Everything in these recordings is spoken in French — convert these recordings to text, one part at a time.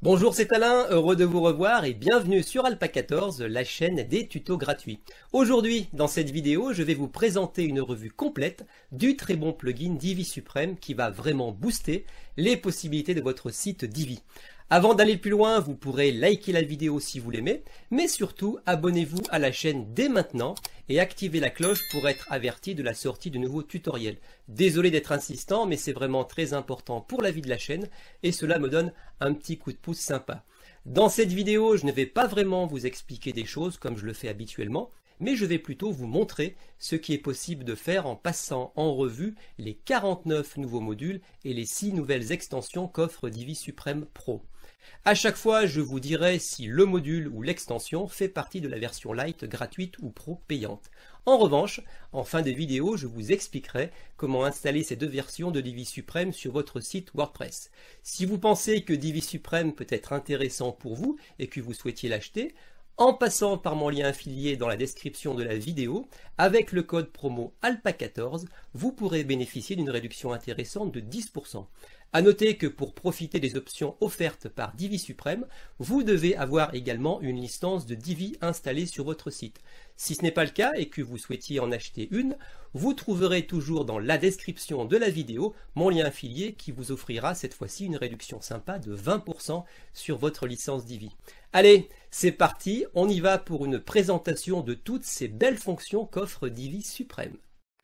Bonjour, c'est Alain, heureux de vous revoir et bienvenue sur Alpa14, la chaîne des tutos gratuits. Aujourd'hui, dans cette vidéo, je vais vous présenter une revue complète du très bon plugin Divi Supreme qui va vraiment booster les possibilités de votre site Divi. Avant d'aller plus loin, vous pourrez liker la vidéo si vous l'aimez, mais surtout abonnez-vous à la chaîne dès maintenant et activez la cloche pour être averti de la sortie de nouveaux tutoriels. Désolé d'être insistant, mais c'est vraiment très important pour la vie de la chaîne et cela me donne un petit coup de pouce sympa. Dans cette vidéo, je ne vais pas vraiment vous expliquer des choses comme je le fais habituellement, mais je vais plutôt vous montrer ce qui est possible de faire en passant en revue les 49 nouveaux modules et les 6 nouvelles extensions qu'offre Divi Supreme Pro. À chaque fois, je vous dirai si le module ou l'extension fait partie de la version Lite gratuite ou Pro payante. En revanche, en fin de vidéo, je vous expliquerai comment installer ces deux versions de Divi Supreme sur votre site WordPress. Si vous pensez que Divi Supreme peut être intéressant pour vous et que vous souhaitiez l'acheter, en passant par mon lien affilié dans la description de la vidéo, avec le code promo ALPA14, vous pourrez bénéficier d'une réduction intéressante de 10%. A noter que pour profiter des options offertes par Divi Supreme, vous devez avoir également une licence de Divi installée sur votre site. Si ce n'est pas le cas et que vous souhaitiez en acheter une, vous trouverez toujours dans la description de la vidéo mon lien affilié qui vous offrira cette fois-ci une réduction sympa de 20% sur votre licence Divi. Allez, c'est parti, on y va pour une présentation de toutes ces belles fonctions qu'offre Divi Supreme.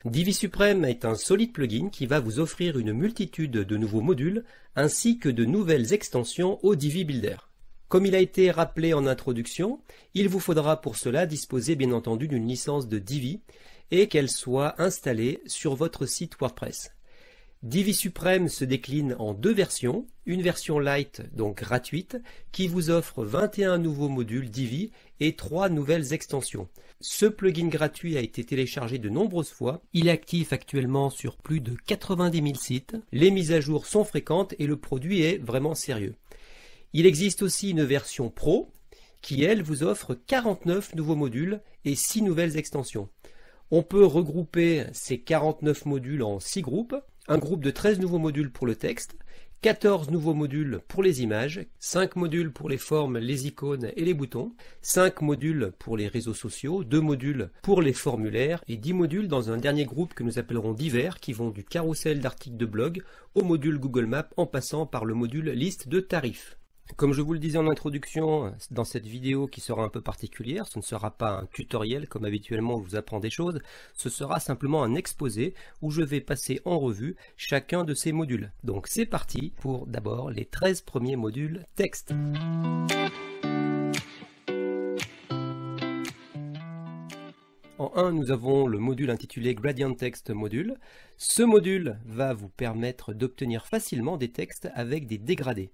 Divi Supreme est un solide plugin qui va vous offrir une multitude de nouveaux modules ainsi que de nouvelles extensions au Divi Builder. Comme il a été rappelé en introduction, il vous faudra pour cela disposer bien entendu d'une licence de Divi et qu'elle soit installée sur votre site WordPress. Divi Supreme se décline en deux versions, une version Lite, donc gratuite, qui vous offre 21 nouveaux modules Divi et 3 nouvelles extensions. Ce plugin gratuit a été téléchargé de nombreuses fois, il est actif actuellement sur plus de 90 000 sites, les mises à jour sont fréquentes et le produit est vraiment sérieux. Il existe aussi une version Pro, qui elle vous offre 49 nouveaux modules et 6 nouvelles extensions. On peut regrouper ces 49 modules en 6 groupes, un groupe de 13 nouveaux modules pour le texte, 14 nouveaux modules pour les images, 5 modules pour les formes, les icônes et les boutons, 5 modules pour les réseaux sociaux, 2 modules pour les formulaires et 10 modules dans un dernier groupe que nous appellerons divers qui vont du carrousel d'articles de blog au module Google Maps en passant par le module liste de tarifs. Comme je vous le disais en introduction, dans cette vidéo qui sera un peu particulière, ce ne sera pas un tutoriel comme habituellement je vous apprends des choses, ce sera simplement un exposé où je vais passer en revue chacun de ces modules. Donc c'est parti pour d'abord les 13 premiers modules texte. En 1, nous avons le module intitulé Gradient Text Module. Ce module va vous permettre d'obtenir facilement des textes avec des dégradés.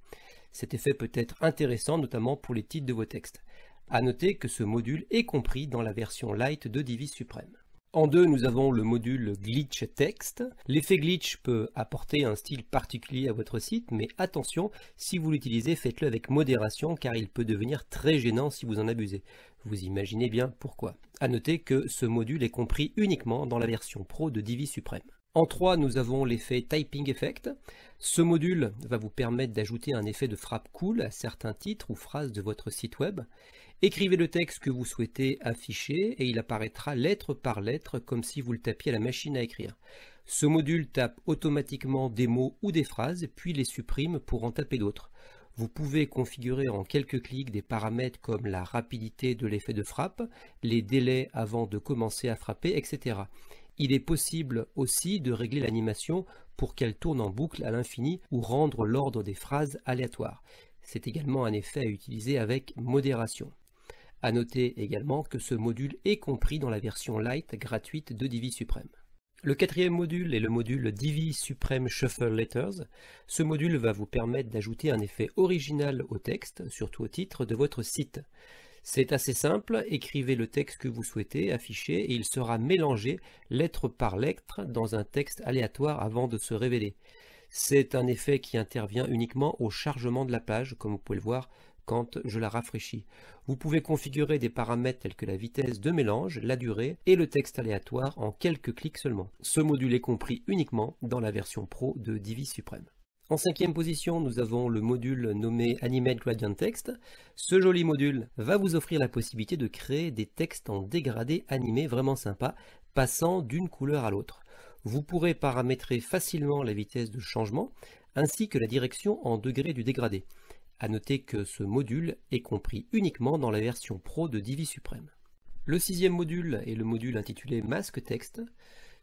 Cet effet peut être intéressant notamment pour les titres de vos textes. A noter que ce module est compris dans la version Lite de Divi Supreme. En 2, nous avons le module Glitch Text. L'effet glitch peut apporter un style particulier à votre site, mais attention, si vous l'utilisez, faites-le avec modération car il peut devenir très gênant si vous en abusez. Vous imaginez bien pourquoi. A noter que ce module est compris uniquement dans la version Pro de Divi Supreme. En 3, nous avons l'effet Typing Effect. Ce module va vous permettre d'ajouter un effet de frappe cool à certains titres ou phrases de votre site web. Écrivez le texte que vous souhaitez afficher et il apparaîtra lettre par lettre comme si vous le tapiez à la machine à écrire. Ce module tape automatiquement des mots ou des phrases puis les supprime pour en taper d'autres. Vous pouvez configurer en quelques clics des paramètres comme la rapidité de l'effet de frappe, les délais avant de commencer à frapper, etc. Il est possible aussi de régler l'animation pour qu'elle tourne en boucle à l'infini ou rendre l'ordre des phrases aléatoire. C'est également un effet à utiliser avec modération. A noter également que ce module est compris dans la version Lite gratuite de Divi Supreme. Le quatrième module est le module Divi Supreme Shuffle Letters. Ce module va vous permettre d'ajouter un effet original au texte, surtout au titre de votre site. C'est assez simple, écrivez le texte que vous souhaitez afficher et il sera mélangé lettre par lettre dans un texte aléatoire avant de se révéler. C'est un effet qui intervient uniquement au chargement de la page, comme vous pouvez le voir quand je la rafraîchis. Vous pouvez configurer des paramètres tels que la vitesse de mélange, la durée et le texte aléatoire en quelques clics seulement. Ce module est compris uniquement dans la version Pro de Divi Supreme. En cinquième position, nous avons le module nommé Animate Gradient Text. Ce joli module va vous offrir la possibilité de créer des textes en dégradé animé vraiment sympa, passant d'une couleur à l'autre. Vous pourrez paramétrer facilement la vitesse de changement, ainsi que la direction en degrés du dégradé. A noter que ce module est compris uniquement dans la version Pro de Divi Supreme. Le sixième module est le module intitulé Mask Text.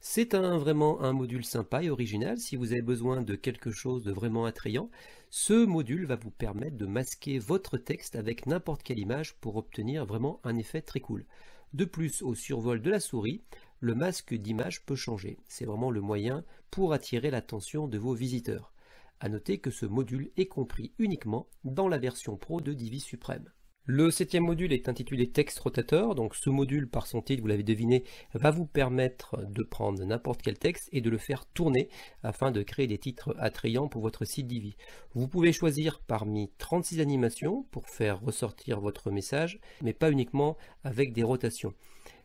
C'est vraiment un module sympa et original. Si vous avez besoin de quelque chose de vraiment attrayant, ce module va vous permettre de masquer votre texte avec n'importe quelle image pour obtenir vraiment un effet très cool. De plus, au survol de la souris, le masque d'image peut changer. C'est vraiment le moyen pour attirer l'attention de vos visiteurs. A noter que ce module est compris uniquement dans la version Pro de Divi Supreme. Le septième module est intitulé Text Rotator, donc ce module par son titre, vous l'avez deviné, va vous permettre de prendre n'importe quel texte et de le faire tourner afin de créer des titres attrayants pour votre site Divi. Vous pouvez choisir parmi 36 animations pour faire ressortir votre message, mais pas uniquement avec des rotations.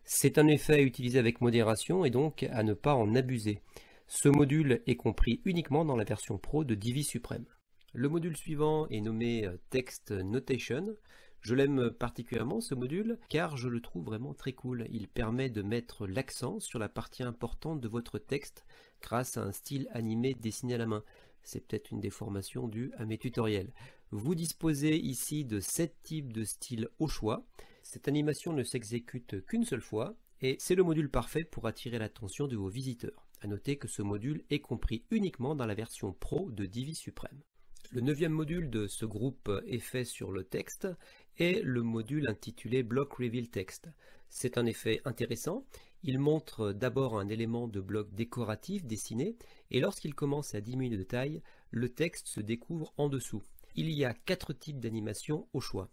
C'est un effet à utiliser avec modération et donc à ne pas en abuser. Ce module est compris uniquement dans la version Pro de Divi Supreme. Le module suivant est nommé Text Notation. Je l'aime particulièrement ce module car je le trouve vraiment très cool. Il permet de mettre l'accent sur la partie importante de votre texte grâce à un style animé dessiné à la main. C'est peut-être une déformation due à mes tutoriels. Vous disposez ici de 7 types de styles au choix. Cette animation ne s'exécute qu'une seule fois et c'est le module parfait pour attirer l'attention de vos visiteurs. A noter que ce module est compris uniquement dans la version Pro de Divi Supreme. Le neuvième module de ce groupe effet sur le texte est le module intitulé Block Reveal Text. C'est un effet intéressant. Il montre d'abord un élément de bloc décoratif dessiné et lorsqu'il commence à diminuer de taille, le texte se découvre en dessous. Il y a 4 types d'animations au choix.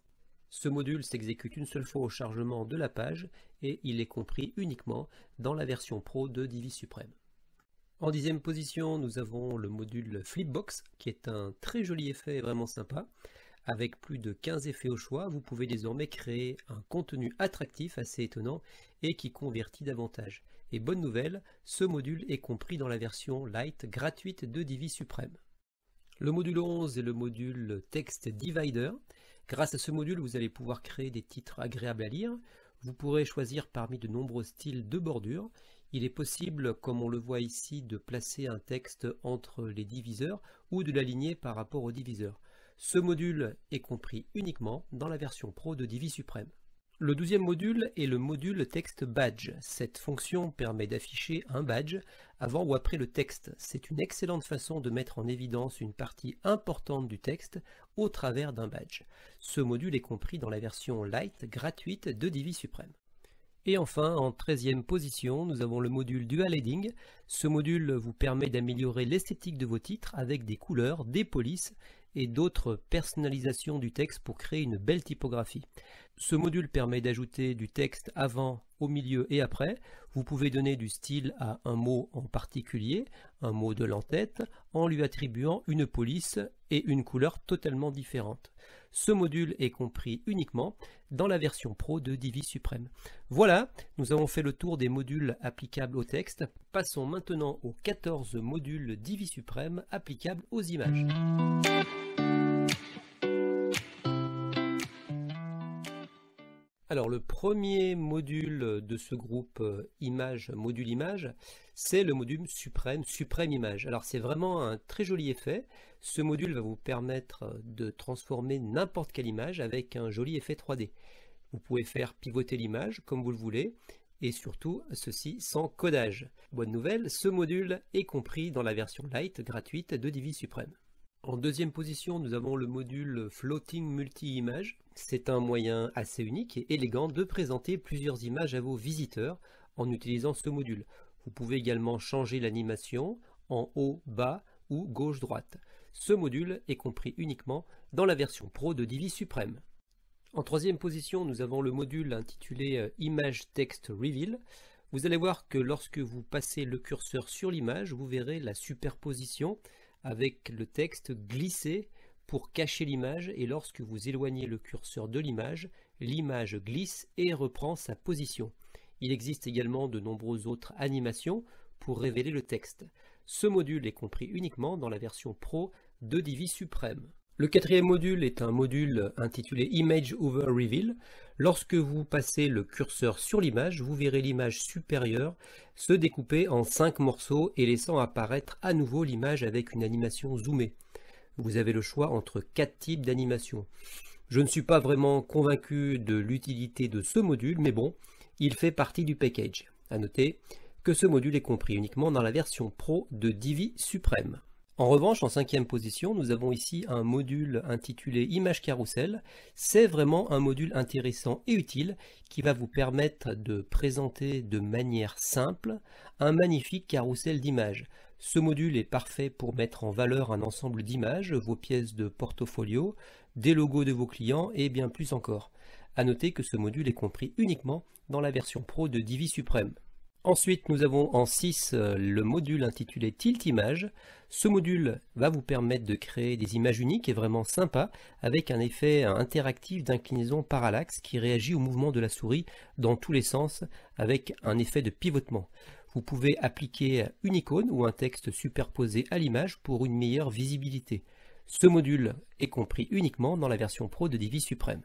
Ce module s'exécute une seule fois au chargement de la page et il est compris uniquement dans la version Pro de Divi Supreme. En 10e position, nous avons le module Flipbox, qui est un très joli effet vraiment sympa. Avec plus de 15 effets au choix, vous pouvez désormais créer un contenu attractif assez étonnant et qui convertit davantage. Et bonne nouvelle, ce module est compris dans la version Lite gratuite de Divi Supreme. Le module 11 est le module Text Divider. Grâce à ce module, vous allez pouvoir créer des titres agréables à lire. Vous pourrez choisir parmi de nombreux styles de bordure. Il est possible, comme on le voit ici, de placer un texte entre les diviseurs ou de l'aligner par rapport aux diviseurs. Ce module est compris uniquement dans la version Pro de Divi Supreme. Le 12e module est le module Text Badge. Cette fonction permet d'afficher un badge avant ou après le texte. C'est une excellente façon de mettre en évidence une partie importante du texte au travers d'un badge. Ce module est compris dans la version Lite gratuite de Divi Supreme. Et enfin, en 13e position, nous avons le module Dual Heading. Ce module vous permet d'améliorer l'esthétique de vos titres avec des couleurs, des polices et d'autres personnalisations du texte pour créer une belle typographie. Ce module permet d'ajouter du texte avant, au milieu et après. Vous pouvez donner du style à un mot en particulier, un mot de l'entête, en lui attribuant une police et une couleur totalement différente. Ce module est compris uniquement dans la version Pro de Divi Supreme. Voilà, nous avons fait le tour des modules applicables au texte. Passons maintenant aux 14 modules Divi Supreme applicables aux images. Alors le premier module de ce groupe module image, c'est le module Supreme Image. Alors c'est vraiment un très joli effet. Ce module va vous permettre de transformer n'importe quelle image avec un joli effet 3D. Vous pouvez faire pivoter l'image comme vous le voulez et surtout ceci sans codage. Bonne nouvelle, ce module est compris dans la version Lite gratuite de Divi Supreme. En deuxième position, nous avons le module Floating Multi-Image. C'est un moyen assez unique et élégant de présenter plusieurs images à vos visiteurs en utilisant ce module. Vous pouvez également changer l'animation en haut, bas ou gauche-droite. Ce module est compris uniquement dans la version Pro de Divi Supreme. En troisième position, nous avons le module intitulé Image Text Reveal. Vous allez voir que lorsque vous passez le curseur sur l'image, vous verrez la superposition avec le texte glissé pour cacher l'image, et lorsque vous éloignez le curseur de l'image glisse et reprend sa position. Il existe également de nombreuses autres animations pour révéler le texte. Ce module est compris uniquement dans la version Pro de Divi Supreme. Le quatrième module est un module intitulé Image Over Reveal. Lorsque vous passez le curseur sur l'image, vous verrez l'image supérieure se découper en 5 morceaux et laissant apparaître à nouveau l'image avec une animation zoomée. Vous avez le choix entre 4 types d'animation. Je ne suis pas vraiment convaincu de l'utilité de ce module, mais bon, il fait partie du package. À noter que ce module est compris uniquement dans la version Pro de Divi Supreme. En revanche, en 5e position, nous avons ici un module intitulé Image Carousel. C'est vraiment un module intéressant et utile qui va vous permettre de présenter de manière simple un magnifique carrousel d'images. Ce module est parfait pour mettre en valeur un ensemble d'images, vos pièces de portfolio, des logos de vos clients et bien plus encore. À noter que ce module est compris uniquement dans la version Pro de Divi Supreme. Ensuite, nous avons en 6 le module intitulé Tilt Image. Ce module va vous permettre de créer des images uniques et vraiment sympas avec un effet interactif d'inclinaison parallaxe qui réagit au mouvement de la souris dans tous les sens avec un effet de pivotement. Vous pouvez appliquer une icône ou un texte superposé à l'image pour une meilleure visibilité. Ce module est compris uniquement dans la version Pro de Divi Supreme.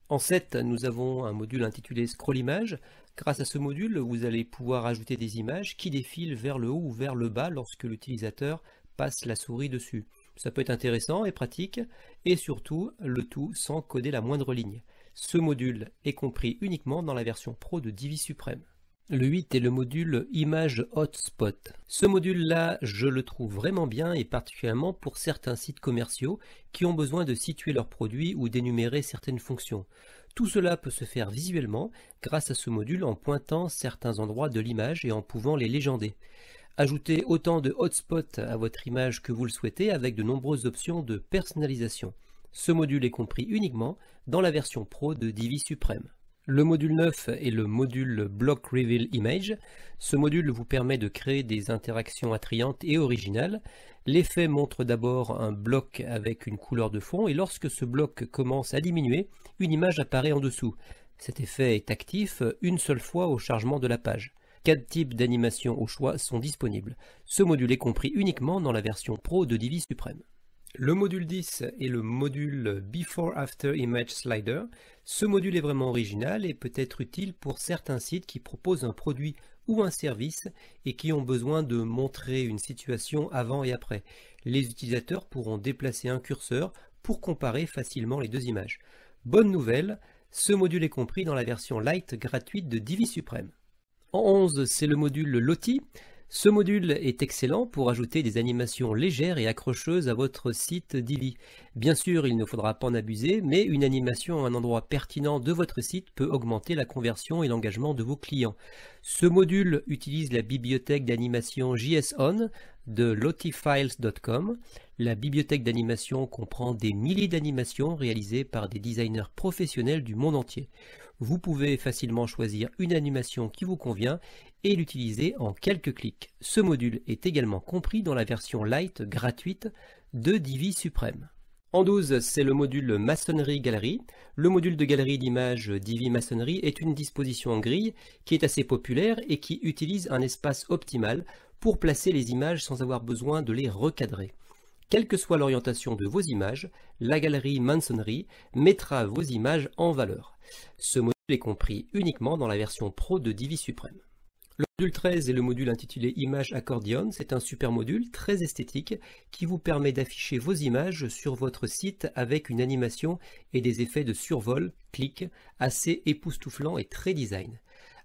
En 7, nous avons un module intitulé Scroll Image. Grâce à ce module, vous allez pouvoir ajouter des images qui défilent vers le haut ou vers le bas lorsque l'utilisateur passe la souris dessus. Ça peut être intéressant et pratique, et surtout, le tout sans coder la moindre ligne. Ce module est compris uniquement dans la version Pro de Divi Supreme. Le 8 est le module Image Hotspot. Ce module-là, je le trouve vraiment bien et particulièrement pour certains sites commerciaux qui ont besoin de situer leurs produits ou d'énumérer certaines fonctions. Tout cela peut se faire visuellement grâce à ce module en pointant certains endroits de l'image et en pouvant les légender. Ajoutez autant de hotspots à votre image que vous le souhaitez avec de nombreuses options de personnalisation. Ce module est compris uniquement dans la version Pro de Divi Supreme. Le module 9 est le module Block Reveal Image. Ce module vous permet de créer des interactions attrayantes et originales. L'effet montre d'abord un bloc avec une couleur de fond et lorsque ce bloc commence à diminuer, une image apparaît en dessous. Cet effet est actif une seule fois au chargement de la page. 4 types d'animations au choix sont disponibles. Ce module est compris uniquement dans la version Pro de Divi Supreme. Le module 10 est le module Before After Image Slider. Ce module est vraiment original et peut être utile pour certains sites qui proposent un produit ou un service et qui ont besoin de montrer une situation avant et après. Les utilisateurs pourront déplacer un curseur pour comparer facilement les deux images. Bonne nouvelle, ce module est compris dans la version Lite gratuite de Divi Supreme. En 11, c'est le module Lottie. Ce module est excellent pour ajouter des animations légères et accrocheuses à votre site Divi. Bien sûr, il ne faudra pas en abuser, mais une animation à un endroit pertinent de votre site peut augmenter la conversion et l'engagement de vos clients. Ce module utilise la bibliothèque d'animation JSON de lottiefiles.com. La bibliothèque d'animation comprend des milliers d'animations réalisées par des designers professionnels du monde entier. Vous pouvez facilement choisir une animation qui vous convient et l'utiliser en quelques clics. Ce module est également compris dans la version Lite gratuite de Divi Supreme. En 12, c'est le module Maçonnerie Galerie. Le module de galerie d'images Divi Maçonnerie est une disposition en grille qui est assez populaire et qui utilise un espace optimal pour placer les images sans avoir besoin de les recadrer. Quelle que soit l'orientation de vos images, la galerie Maçonnerie mettra vos images en valeur. Ce module est compris uniquement dans la version Pro de Divi Supreme. Le module 13 est le module intitulé Image Accordion. C'est un super module très esthétique qui vous permet d'afficher vos images sur votre site avec une animation et des effets de survol, clic, assez époustouflants et très design.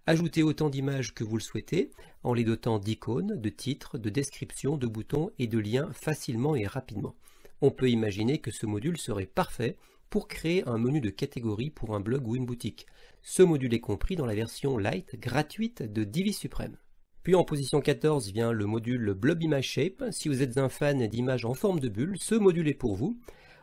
Ajoutez autant d'images que vous le souhaitez en les dotant d'icônes, de titres, de descriptions, de boutons et de liens facilement et rapidement. On peut imaginer que ce module serait parfait pour créer un menu de catégorie pour un blog ou une boutique. Ce module est compris dans la version Lite gratuite de Divi Supreme. Puis en position 14 vient le module Blob Image Shape. Si vous êtes un fan d'images en forme de bulle, ce module est pour vous.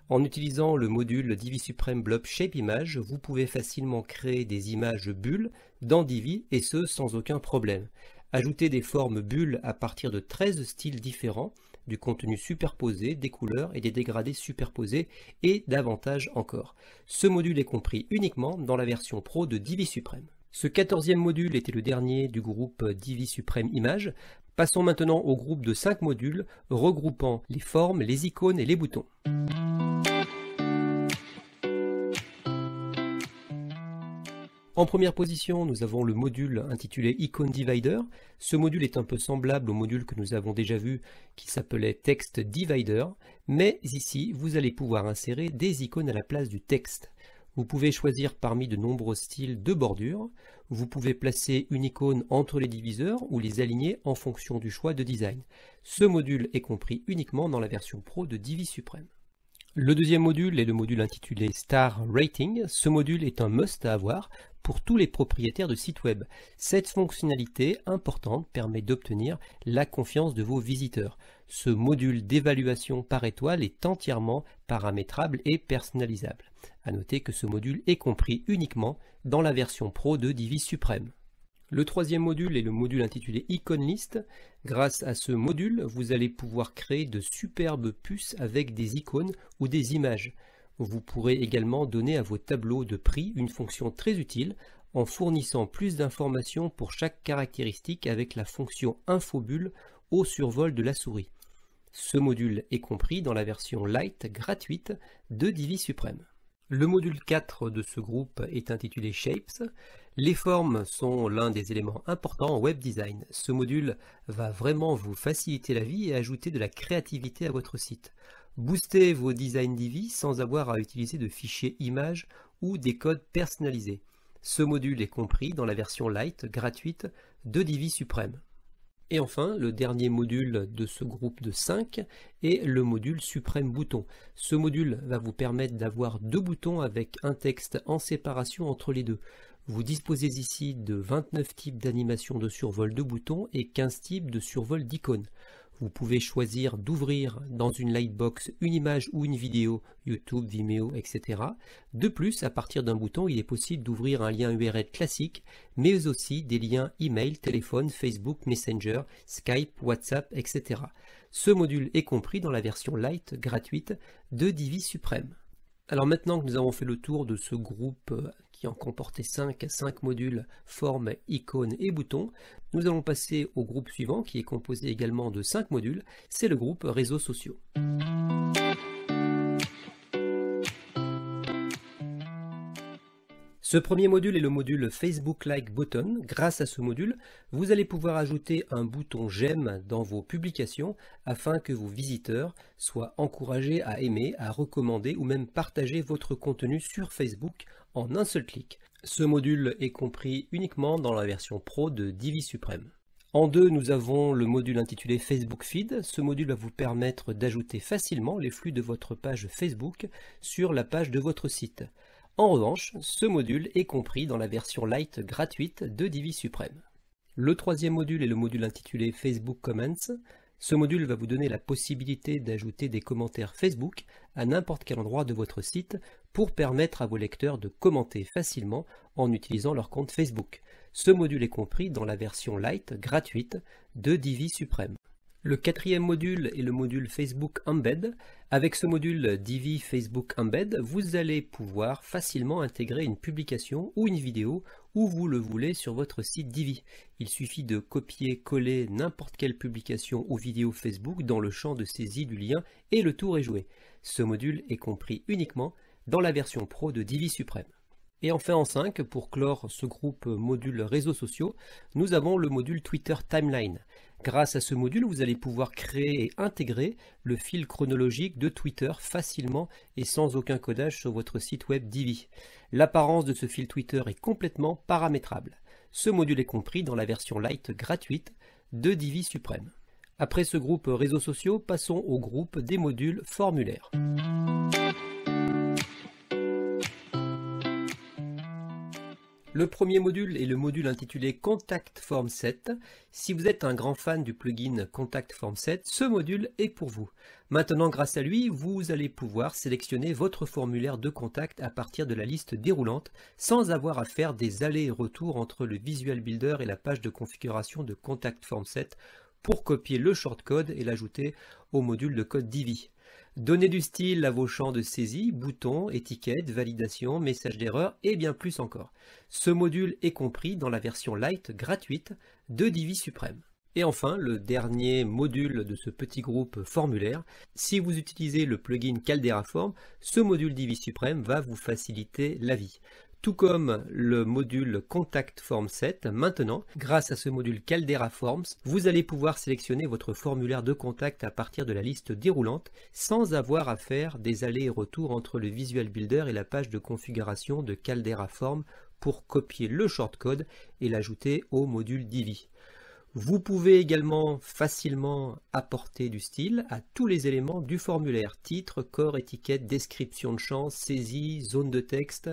En utilisant le module Divi Supreme Blob Shape Image, vous pouvez facilement créer des images bulles dans Divi et ce sans aucun problème. Ajoutez des formes bulles à partir de 13 styles différents, du contenu superposé, des couleurs et des dégradés superposés et davantage encore. Ce module est compris uniquement dans la version Pro de Divi Supreme. Ce 14e module était le dernier du groupe Divi Supreme Image. Passons maintenant au groupe de 5 modules regroupant les formes, les icônes et les boutons. En première position, nous avons le module intitulé Icon Divider. Ce module est un peu semblable au module que nous avons déjà vu qui s'appelait Text Divider, mais ici, vous allez pouvoir insérer des icônes à la place du texte. Vous pouvez choisir parmi de nombreux styles de bordure. Vous pouvez placer une icône entre les diviseurs ou les aligner en fonction du choix de design. Ce module est compris uniquement dans la version Pro de Divi Supreme. Le deuxième module est le module intitulé Star Rating. Ce module est un must à avoir pour tous les propriétaires de sites web. Cette fonctionnalité importante permet d'obtenir la confiance de vos visiteurs. Ce module d'évaluation par étoile est entièrement paramétrable et personnalisable. À noter que ce module est compris uniquement dans la version Pro de Divi Supreme. Le troisième module est le module intitulé Icon List. Grâce à ce module, vous allez pouvoir créer de superbes puces avec des icônes ou des images. Vous pourrez également donner à vos tableaux de prix une fonction très utile en fournissant plus d'informations pour chaque caractéristique avec la fonction Infobulle au survol de la souris. Ce module est compris dans la version Lite gratuite de Divi Supreme. Le module 4 de ce groupe est intitulé Shapes. Les formes sont l'un des éléments importants en web design. Ce module va vraiment vous faciliter la vie et ajouter de la créativité à votre site. Boostez vos designs Divi sans avoir à utiliser de fichiers images ou des codes personnalisés. Ce module est compris dans la version Lite gratuite de Divi Supreme. Et enfin, le dernier module de ce groupe de 5 est le module Supreme Bouton. Ce module va vous permettre d'avoir 2 boutons avec un texte en séparation entre les deux. Vous disposez ici de 29 types d'animations de survol de boutons et 15 types de survol d'icônes. Vous pouvez choisir d'ouvrir dans une lightbox une image ou une vidéo, YouTube, Vimeo, etc. De plus, à partir d'un bouton, il est possible d'ouvrir un lien URL classique, mais aussi des liens email, téléphone, Facebook, Messenger, Skype, WhatsApp, etc. Ce module est compris dans la version Lite gratuite de Divi Supreme. Alors maintenant que nous avons fait le tour de ce groupe qui en comportait 5 modules, formes, icônes et boutons, nous allons passer au groupe suivant qui est composé également de 5 modules, c'est le groupe réseaux sociaux. Ce premier module est le module Facebook Like Button. Grâce à ce module, vous allez pouvoir ajouter un bouton j'aime dans vos publications afin que vos visiteurs soient encouragés à aimer, à recommander ou même partager votre contenu sur Facebook en un seul clic. Ce module est compris uniquement dans la version Pro de Divi Supreme. En deux, nous avons le module intitulé Facebook Feed. Ce module va vous permettre d'ajouter facilement les flux de votre page Facebook sur la page de votre site. En revanche, ce module est compris dans la version Lite gratuite de Divi Supreme. Le troisième module est le module intitulé Facebook Comments. Ce module va vous donner la possibilité d'ajouter des commentaires Facebook à n'importe quel endroit de votre site pour permettre à vos lecteurs de commenter facilement en utilisant leur compte Facebook. Ce module est compris dans la version Lite gratuite de Divi Supreme. Le quatrième module est le module Facebook Embed. Avec ce module Divi Facebook Embed, vous allez pouvoir facilement intégrer une publication ou une vidéo où vous le voulez sur votre site Divi. Il suffit de copier-coller n'importe quelle publication ou vidéo Facebook dans le champ de saisie du lien et le tour est joué. Ce module est compris uniquement dans la version Pro de Divi Supreme. Et enfin en 5, pour clore ce groupe module réseaux sociaux, nous avons le module Twitter Timeline. Grâce à ce module, vous allez pouvoir créer et intégrer le fil chronologique de Twitter facilement et sans aucun codage sur votre site web Divi. L'apparence de ce fil Twitter est complètement paramétrable. Ce module est compris dans la version Lite gratuite de Divi Supreme. Après ce groupe réseaux sociaux, passons au groupe des modules formulaires. Le premier module est le module intitulé Contact Form Set. Si vous êtes un grand fan du plugin Contact Form Set, ce module est pour vous. Maintenant, grâce à lui, vous allez pouvoir sélectionner votre formulaire de contact à partir de la liste déroulante sans avoir à faire des allers-retours entre le Visual Builder et la page de configuration de Contact Form Set pour copier le shortcode et l'ajouter au module de code Divi. Donnez du style à vos champs de saisie, boutons, étiquettes, validation, messages d'erreur et bien plus encore. Ce module est compris dans la version Lite gratuite de Divi Supreme. Et enfin, le dernier module de ce petit groupe formulaire, si vous utilisez le plugin Caldera Form, ce module Divi Supreme va vous faciliter la vie. Tout comme le module Contact Form Set, maintenant, grâce à ce module Caldera Forms, vous allez pouvoir sélectionner votre formulaire de contact à partir de la liste déroulante sans avoir à faire des allers et retours entre le Visual Builder et la page de configuration de Caldera Form pour copier le shortcode et l'ajouter au module Divi. Vous pouvez également facilement apporter du style à tous les éléments du formulaire, titre, corps, étiquette, description de champ, saisie, zone de texte,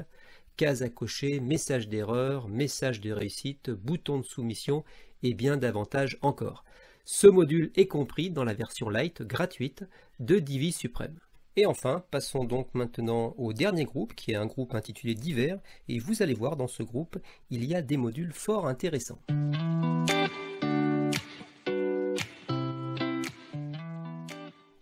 case à cocher, message d'erreur, message de réussite, bouton de soumission et bien davantage encore. Ce module est compris dans la version light gratuite de Divi Supreme. Et enfin, passons donc maintenant au dernier groupe, qui est un groupe intitulé Divers, et vous allez voir dans ce groupe, il y a des modules fort intéressants.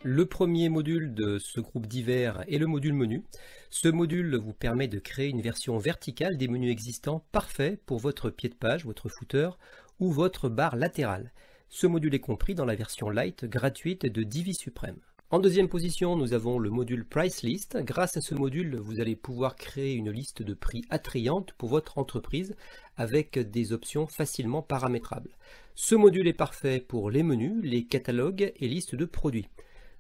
Le premier module de ce groupe divers est le module menu. Ce module vous permet de créer une version verticale des menus existants parfait pour votre pied de page, votre footer ou votre barre latérale. Ce module est compris dans la version light gratuite de Divi Supreme. En deuxième position, nous avons le module Price List. Grâce à ce module, vous allez pouvoir créer une liste de prix attrayante pour votre entreprise avec des options facilement paramétrables. Ce module est parfait pour les menus, les catalogues et listes de produits.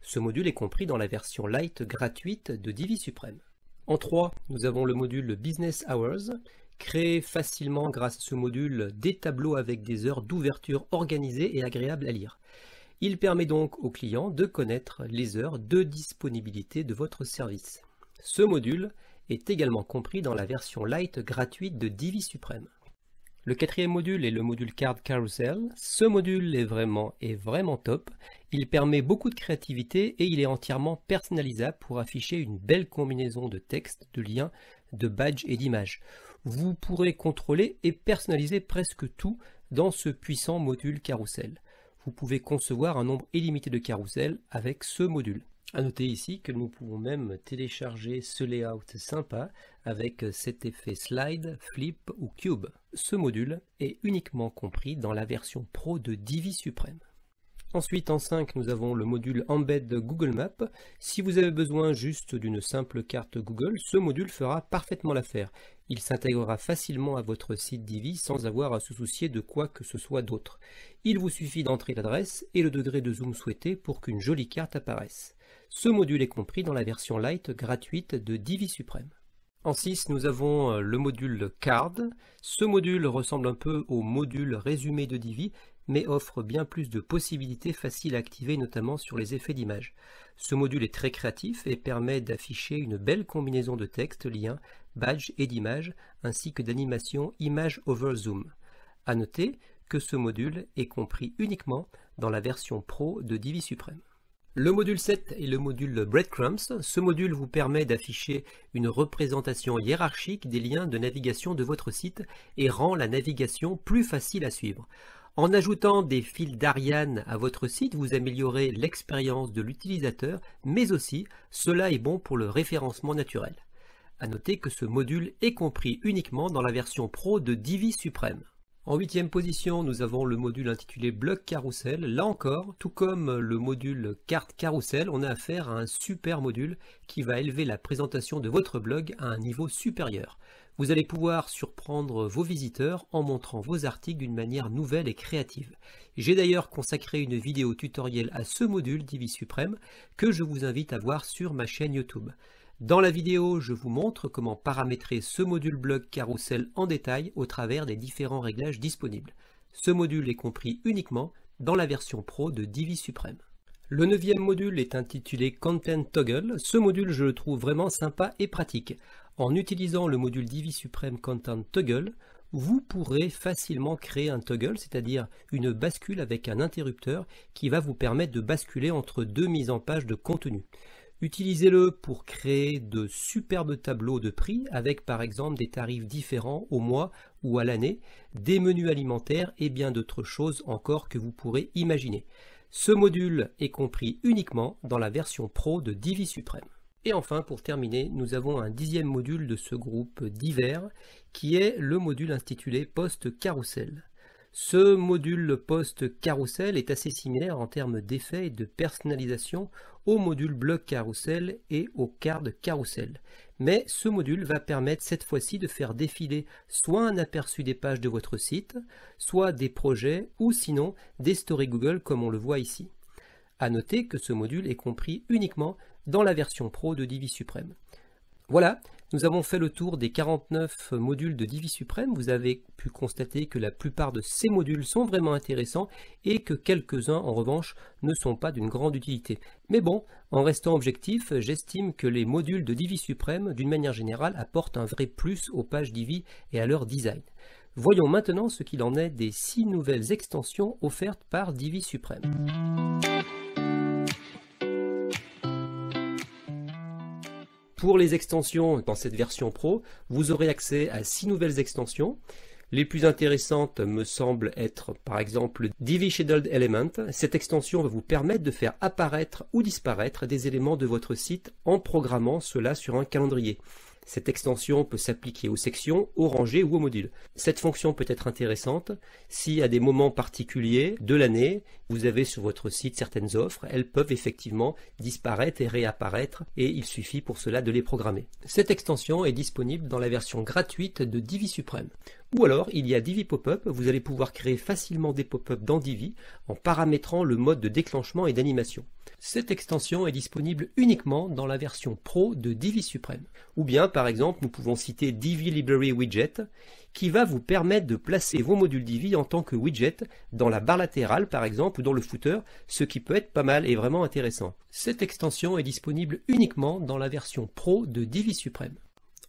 Ce module est compris dans la version light gratuite de Divi Supreme. En 3, nous avons le module Business Hours. Créez facilement grâce à ce module des tableaux avec des heures d'ouverture organisées et agréables à lire. Il permet donc aux clients de connaître les heures de disponibilité de votre service. Ce module est également compris dans la version light gratuite de Divi Supreme. Le quatrième module est le module Card Carousel. Ce module est vraiment top. Il permet beaucoup de créativité et il est entièrement personnalisable pour afficher une belle combinaison de textes, de liens, de badges et d'images. Vous pourrez contrôler et personnaliser presque tout dans ce puissant module Carousel. Vous pouvez concevoir un nombre illimité de carousels avec ce module. A noter ici que nous pouvons même télécharger ce layout sympa avec cet effet slide, flip ou cube. Ce module est uniquement compris dans la version pro de Divi Supreme. Ensuite, en 5, nous avons le module Embed Google Maps. Si vous avez besoin juste d'une simple carte Google, ce module fera parfaitement l'affaire. Il s'intégrera facilement à votre site Divi sans avoir à se soucier de quoi que ce soit d'autre. Il vous suffit d'entrer l'adresse et le degré de zoom souhaité pour qu'une jolie carte apparaisse. Ce module est compris dans la version light gratuite de Divi Supreme. En 6, nous avons le module Card. Ce module ressemble un peu au module résumé de Divi, mais offre bien plus de possibilités faciles à activer, notamment sur les effets d'image. Ce module est très créatif et permet d'afficher une belle combinaison de textes, liens, badges et d'images, ainsi que d'animations Image over Zoom. A noter que ce module est compris uniquement dans la version pro de Divi Supreme. Le module 7 est le module Breadcrumbs. Ce module vous permet d'afficher une représentation hiérarchique des liens de navigation de votre site et rend la navigation plus facile à suivre. En ajoutant des fils d'Ariane à votre site, vous améliorez l'expérience de l'utilisateur, mais aussi cela est bon pour le référencement naturel. A noter que ce module est compris uniquement dans la version pro de Divi Supreme. En 8e position, nous avons le module intitulé Blog Carousel. Là encore, tout comme le module Carte Carousel, on a affaire à un super module qui va élever la présentation de votre blog à un niveau supérieur. Vous allez pouvoir surprendre vos visiteurs en montrant vos articles d'une manière nouvelle et créative. J'ai d'ailleurs consacré une vidéo tutoriel à ce module Divi Supreme que je vous invite à voir sur ma chaîne YouTube. Dans la vidéo, je vous montre comment paramétrer ce module blog carousel en détail au travers des différents réglages disponibles. Ce module est compris uniquement dans la version pro de Divi Supreme. Le 9e module est intitulé Content Toggle. Ce module, je le trouve vraiment sympa et pratique. En utilisant le module Divi Supreme Content Toggle, vous pourrez facilement créer un toggle, c'est-à-dire une bascule avec un interrupteur qui va vous permettre de basculer entre deux mises en page de contenu. Utilisez-le pour créer de superbes tableaux de prix avec par exemple des tarifs différents au mois ou à l'année, des menus alimentaires et bien d'autres choses encore que vous pourrez imaginer. Ce module est compris uniquement dans la version pro de Divi Supreme. Et enfin, pour terminer, nous avons un 10e module de ce groupe divers qui est le module intitulé Post Carousel. Ce module post carousel est assez similaire en termes d'effets et de personnalisation au module bloc carousel et au card carousel. Mais ce module va permettre cette fois-ci de faire défiler soit un aperçu des pages de votre site, soit des projets ou sinon des stories Google comme on le voit ici. À noter que ce module est compris uniquement dans la version Pro de Divi Supreme. Voilà, nous avons fait le tour des 49 modules de Divi Supreme. Vous avez pu constater que la plupart de ces modules sont vraiment intéressants et que quelques-uns en revanche ne sont pas d'une grande utilité. Mais bon, en restant objectif, j'estime que les modules de Divi Supreme, d'une manière générale, apportent un vrai plus aux pages Divi et à leur design. Voyons maintenant ce qu'il en est des 6 nouvelles extensions offertes par Divi Supreme. Pour les extensions dans cette version Pro, vous aurez accès à 6 nouvelles extensions. Les plus intéressantes me semblent être par exemple Divi Scheduled Element. Cette extension va vous permettre de faire apparaître ou disparaître des éléments de votre site en programmant cela sur un calendrier. Cette extension peut s'appliquer aux sections, aux rangées ou aux modules. Cette fonction peut être intéressante si à des moments particuliers de l'année, vous avez sur votre site certaines offres, elles peuvent effectivement disparaître et réapparaître et il suffit pour cela de les programmer. Cette extension est disponible dans la version gratuite de Divi Supreme. Ou alors, il y a Divi Pop-up, vous allez pouvoir créer facilement des pop-up dans Divi en paramétrant le mode de déclenchement et d'animation. Cette extension est disponible uniquement dans la version Pro de Divi Supreme. Ou bien, par exemple, nous pouvons citer Divi Library Widget, qui va vous permettre de placer vos modules Divi en tant que widget dans la barre latérale, par exemple, ou dans le footer, ce qui peut être pas mal et vraiment intéressant. Cette extension est disponible uniquement dans la version Pro de Divi Supreme.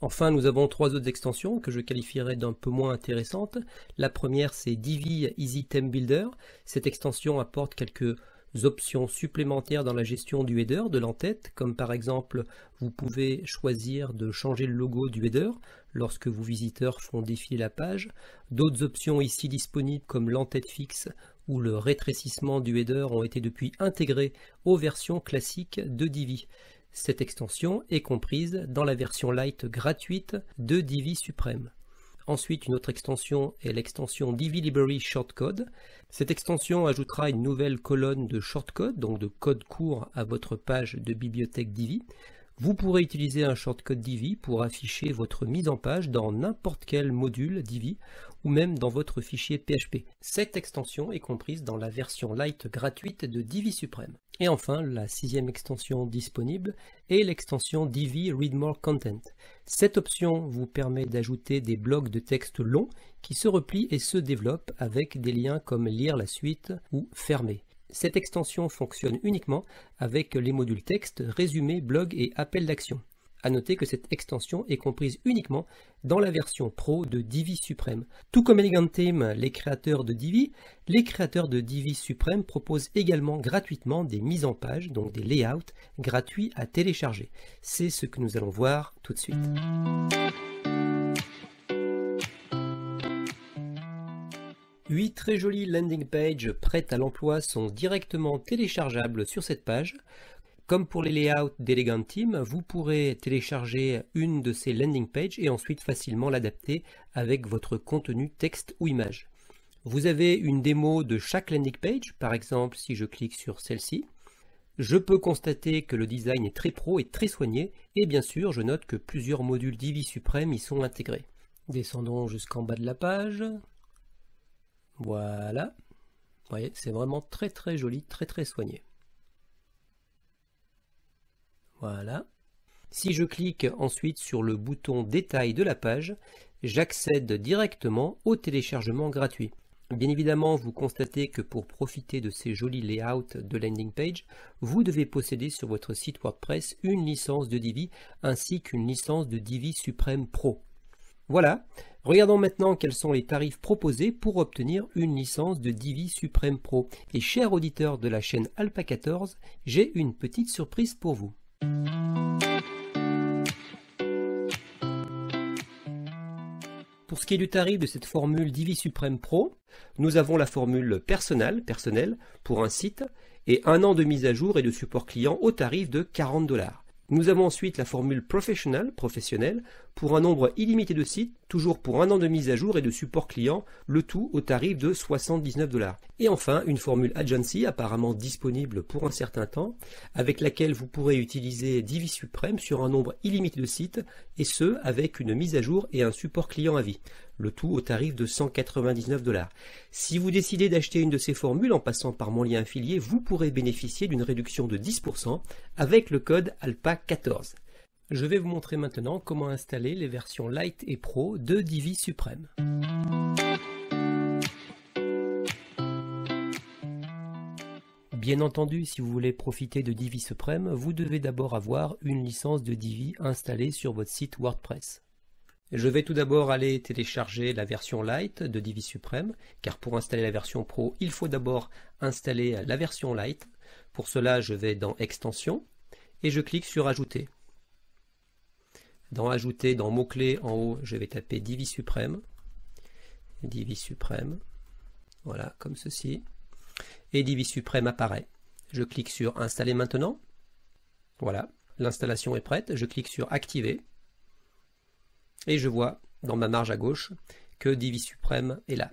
Enfin, nous avons 3 autres extensions que je qualifierais d'un peu moins intéressantes. La première, c'est Divi Easy Theme Builder. Cette extension apporte quelques options supplémentaires dans la gestion du header, de l'entête, comme par exemple, vous pouvez choisir de changer le logo du header lorsque vos visiteurs font défiler la page. D'autres options ici disponibles comme l'entête fixe ou le rétrécissement du header ont été depuis intégrées aux versions classiques de Divi. Cette extension est comprise dans la version Lite gratuite de Divi Supreme. Ensuite, une autre extension est l'extension Divi Library Shortcode. Cette extension ajoutera une nouvelle colonne de shortcode, donc de code court à votre page de bibliothèque Divi. Vous pourrez utiliser un shortcode Divi pour afficher votre mise en page dans n'importe quel module Divi ou même dans votre fichier PHP. Cette extension est comprise dans la version Lite gratuite de Divi Supreme. Et enfin, la 6e extension disponible est l'extension Divi Read More Content. Cette option vous permet d'ajouter des blocs de texte longs qui se replient et se développent avec des liens comme lire la suite ou fermer. Cette extension fonctionne uniquement avec les modules texte, résumé, blog et appel d'action. À noter que cette extension est comprise uniquement dans la version Pro de Divi Supreme. Tout comme Elegant Theme, les créateurs de Divi Supreme proposent également gratuitement des mises en page, donc des layouts gratuits à télécharger. C'est ce que nous allons voir tout de suite. Huit très jolies landing pages prêtes à l'emploi sont directement téléchargeables sur cette page. Comme pour les layouts d'Elegant Theme, vous pourrez télécharger une de ces landing pages et ensuite facilement l'adapter avec votre contenu texte ou image. Vous avez une démo de chaque landing page, par exemple si je clique sur celle-ci. Je peux constater que le design est très pro et très soigné et bien sûr je note que plusieurs modules Divi Supreme y sont intégrés. Descendons jusqu'en bas de la page. Voilà. Vous voyez, c'est vraiment très joli, très soigné. Voilà. Si je clique ensuite sur le bouton détail de la page, j'accède directement au téléchargement gratuit. Bien évidemment, vous constatez que pour profiter de ces jolis layouts de landing page, vous devez posséder sur votre site WordPress une licence de Divi ainsi qu'une licence de Divi Supreme Pro. Voilà, regardons maintenant quels sont les tarifs proposés pour obtenir une licence de Divi Supreme Pro. Et chers auditeurs de la chaîne Alpa14, j'ai une petite surprise pour vous. Pour ce qui est du tarif de cette formule Divi Supreme Pro, nous avons la formule personnelle pour un site et 1 an de mise à jour et de support client au tarif de 40 $. Nous avons ensuite la formule professionnelle pour un nombre illimité de sites, toujours pour 1 an de mise à jour et de support client, le tout au tarif de 79 $. Et enfin, une formule Agency apparemment disponible pour un certain temps, avec laquelle vous pourrez utiliser Divi Supreme sur un nombre illimité de sites, et ce, avec une mise à jour et un support client à vie. Le tout au tarif de 199 $. Si vous décidez d'acheter une de ces formules en passant par mon lien affilié, vous pourrez bénéficier d'une réduction de 10% avec le code ALPA14. Je vais vous montrer maintenant comment installer les versions Lite et Pro de Divi Supreme. Bien entendu, si vous voulez profiter de Divi Supreme, vous devez d'abord avoir une licence de Divi installée sur votre site WordPress. Je vais tout d'abord aller télécharger la version Lite de Divi Supreme, car pour installer la version Pro, il faut d'abord installer la version Lite. Pour cela, je vais dans Extensions et je clique sur Ajouter. Dans Ajouter, dans mots-clés en haut, je vais taper Divi Supreme. Divi Supreme. Voilà, comme ceci. Et Divi Supreme apparaît. Je clique sur Installer maintenant. Voilà, l'installation est prête. Je clique sur Activer. Et je vois dans ma marge à gauche que Divi Supreme est là.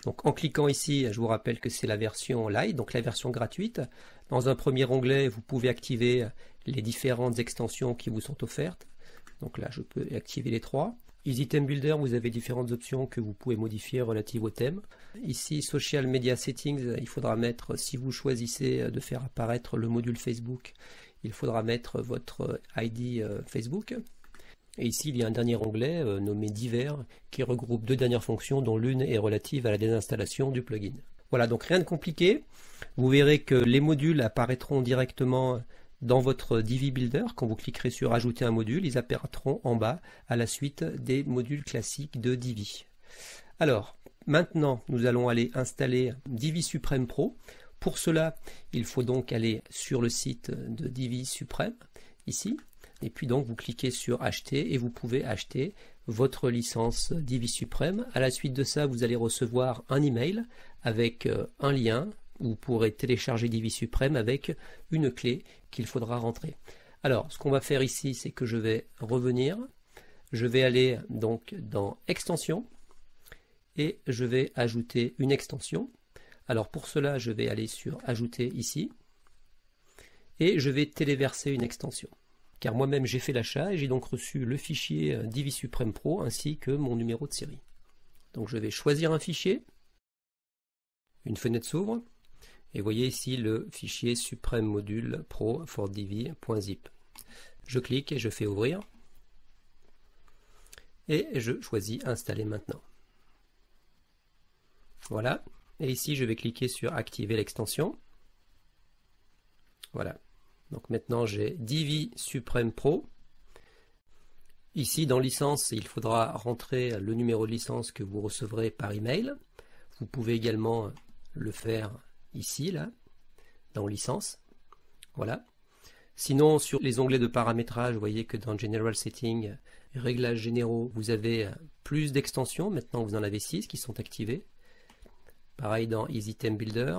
Donc en cliquant ici, je vous rappelle que c'est la version Lite, donc la version gratuite. Dans un premier onglet, vous pouvez activer les différentes extensions qui vous sont offertes. Donc là, je peux activer les 3. Easy Theme Builder, vous avez différentes options que vous pouvez modifier relatives au thème. Ici, Social Media Settings, il faudra mettre, si vous choisissez de faire apparaître le module Facebook, il faudra mettre votre ID Facebook. Et ici, il y a un dernier onglet nommé Divers qui regroupe 2 dernières fonctions dont l'une est relative à la désinstallation du plugin. Voilà, donc rien de compliqué. Vous verrez que les modules apparaîtront directement dans votre Divi Builder. Quand vous cliquerez sur Ajouter un module, ils apparaîtront en bas à la suite des modules classiques de Divi. Alors, maintenant, nous allons aller installer Divi Supreme Pro. Pour cela, il faut donc aller sur le site de Divi Supreme, ici. Et puis donc vous cliquez sur acheter et vous pouvez acheter votre licence Divi Supreme. À la suite de ça, vous allez recevoir un email avec un lien où vous pourrez télécharger Divi Supreme avec une clé qu'il faudra rentrer. Alors ce qu'on va faire ici, c'est que je vais revenir. Je vais aller donc dans Extensions et je vais ajouter une extension. Alors pour cela, je vais aller sur Ajouter ici et je vais téléverser une extension. Car moi-même j'ai fait l'achat et j'ai donc reçu le fichier Divi Supreme Pro ainsi que mon numéro de série. Donc je vais choisir un fichier, une fenêtre s'ouvre, et vous voyez ici le fichier Supreme Module Pro for Divi.zip. Je clique et je fais ouvrir, et je choisis Installer maintenant. Voilà, et ici je vais cliquer sur Activer l'extension. Voilà. Donc maintenant j'ai Divi Supreme Pro. Ici dans licence, il faudra rentrer le numéro de licence que vous recevrez par email. Vous pouvez également le faire ici, là, dans licence. Voilà. Sinon, sur les onglets de paramétrage, vous voyez que dans General Settings, réglages généraux, vous avez plus d'extensions. Maintenant, vous en avez 6 qui sont activées. Pareil dans Easy Theme Builder.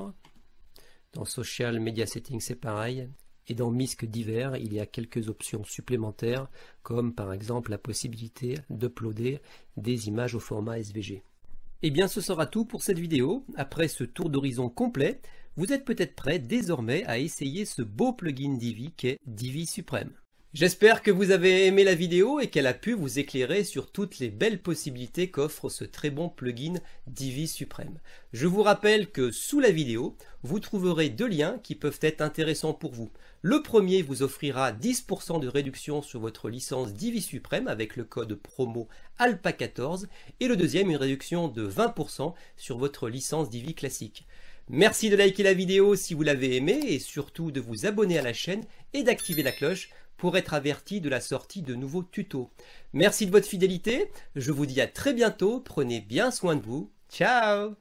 Dans Social Media Settings, c'est pareil. Et dans MISC divers, il y a quelques options supplémentaires, comme par exemple la possibilité d'uploader des images au format SVG. Et bien ce sera tout pour cette vidéo. Après ce tour d'horizon complet, vous êtes peut-être prêt désormais à essayer ce beau plugin Divi qu'est Divi Supreme. J'espère que vous avez aimé la vidéo et qu'elle a pu vous éclairer sur toutes les belles possibilités qu'offre ce très bon plugin Divi Supreme. Je vous rappelle que sous la vidéo, vous trouverez 2 liens qui peuvent être intéressants pour vous. Le premier vous offrira 10% de réduction sur votre licence Divi Supreme avec le code promo ALPA14 et le deuxième une réduction de 20% sur votre licence Divi classique. Merci de liker la vidéo si vous l'avez aimée et surtout de vous abonner à la chaîne et d'activer la cloche pour être averti de la sortie de nouveaux tutos. Merci de votre fidélité, je vous dis à très bientôt, prenez bien soin de vous, ciao!